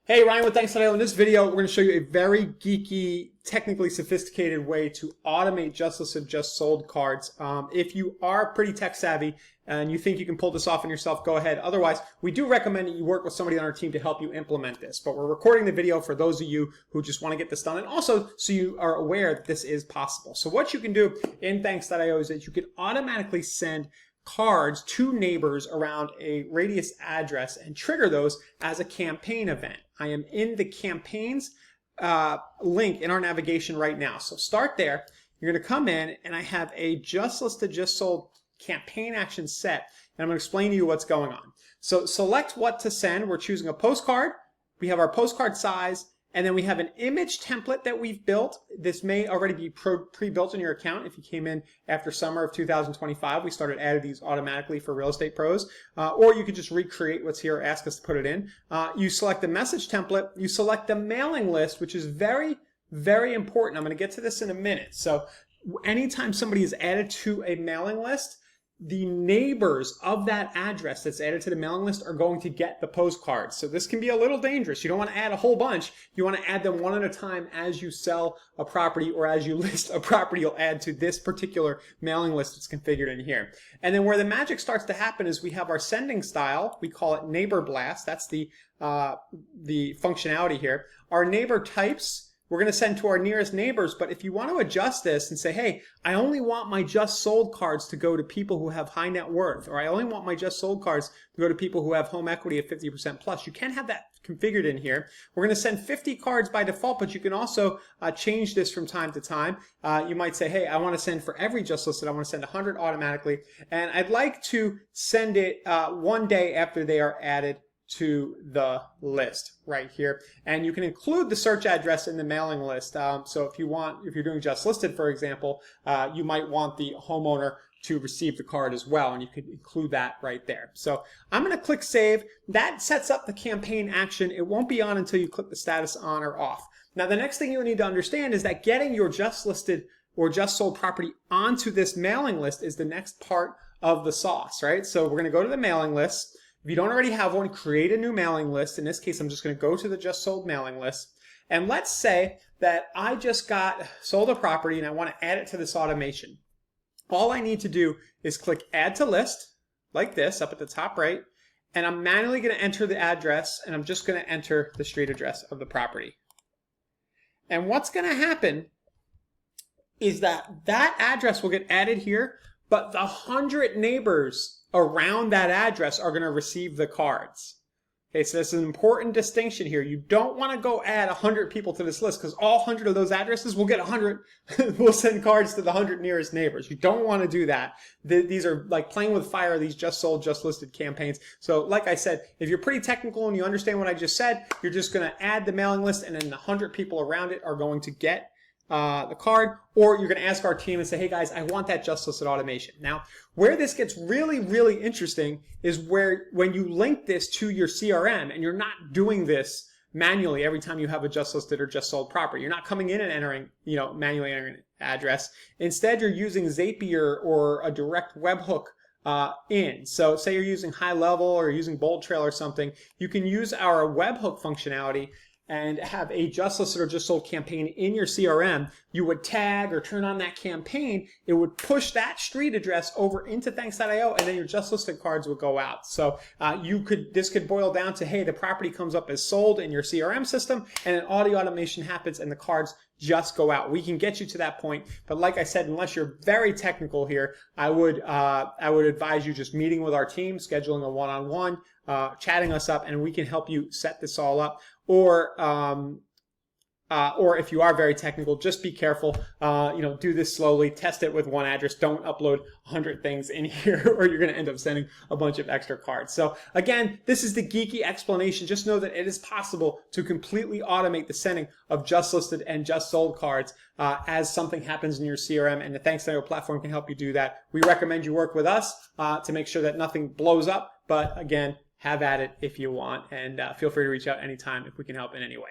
Hey, Ryan with Thanks.io. In this video, we're going to show you a very geeky, technically sophisticated way to automate just listed, just sold cards. If you are pretty tech savvy and you think you can pull this off on yourself, go ahead. Otherwise, we do recommend that you work with somebody on our team to help you implement this. But we're recording the video for those of you who just want to get this done, and also so you are aware that this is possible. So what you can do in Thanks.io is that you can automatically send cards to neighbors around a radius address and trigger those as a campaign event. I am in the campaigns link in our navigation right now. So start there. You're going to come in and I have a just listed, just sold campaign action set. And I'm going to explain to you what's going on. So select what to send. We're choosing a postcard. We have our postcard size. And then we have an image template that we've built. This may already be pre-built in your account. If you came in after summer of 2025, we started adding these automatically for real estate pros. Or you could just recreate what's here, ask us to put it in. You select the message template. You select the mailing list, which is very, very important. I'm going to get to this in a minute. So anytime somebody is added to a mailing list, the neighbors of that address that's added to the mailing list are going to get the postcards. So this can be a little dangerous. You don't want to add a whole bunch. You want to add them one at a time as you sell a property or as you list a property. You'll add to this particular mailing list that's configured in here. And then where the magic starts to happen is we have our sending style. We call it neighbor blast. That's the functionality here. Our neighbor types, we're going to send to our nearest neighbors, but if you want to adjust this and say, hey, I only want my just sold cards to go to people who have high net worth, or I only want my just sold cards to go to people who have home equity of 50% plus, you can have that configured in here. We're going to send 50 cards by default, but you can also change this from time to time. You might say, hey, I want to send for every just listed, I want to send 100 automatically, and I'd like to send it one day after they are added to the list right here. And you can include the search address in the mailing list. So if you're doing just listed, for example, you might want the homeowner to receive the card as well, and you could include that right there. So I'm going to click save. That sets up the campaign action. It won't be on until you click the status on or off. Now the next thing you need to understand is that getting your just listed or just sold property onto this mailing list is the next part of the sauce, right? So we're going to go to the mailing list. If you don't already have one, create a new mailing list. In this case, I'm just going to go to the just sold mailing list. And let's say that I just sold a property and I want to add it to this automation. All I need to do is click add to list like this up at the top right. And I'm manually going to enter the address, and I'm just going to enter the street address of the property. And what's going to happen is that address will get added here, but the 100 neighbors around that address are going to receive the cards. Okay, so this is an important distinction here. You don't want to go add 100 people to this list, because all 100 of those addresses will get 100, will send cards to the 100 nearest neighbors. You don't want to do that. These are like playing with fire, these just sold, just listed campaigns. So like I said, if you're pretty technical and you understand what I just said, you're just going to add the mailing list, and then the 100 people around it are going to get the card, or you're going to ask our team and say, hey guys, I want that just listed automation. Now, where this gets really, really interesting is when you link this to your CRM and you're not doing this manually every time you have a just listed or just sold property. You're not coming in and entering, manually entering an address. Instead, you're using Zapier or a direct webhook in. So say you're using High Level or using Bold Trail or something, you can use our webhook functionality and have a just listed or just sold campaign in your CRM. You would tag or turn on that campaign. It would push that street address over into Thanks.io, and then your just listed cards would go out. So this could boil down to, hey, the property comes up as sold in your CRM system, and an audio automation happens, and the cards just go out. We can get you to that point, but like I said, unless you're very technical here, I would advise you just meeting with our team, scheduling a one-on-one, chatting us up, and we can help you set this all up. Or if you are very technical, just be careful. Do this slowly. Test it with one address. Don't upload 100 things in here, or you're going to end up sending a bunch of extra cards. So again, this is the geeky explanation. Just know that it is possible to completely automate the sending of just listed and just sold cards as something happens in your CRM, and the Thanks.io platform can help you do that. We recommend you work with us to make sure that nothing blows up. But again, have at it if you want, and feel free to reach out anytime if we can help in any way.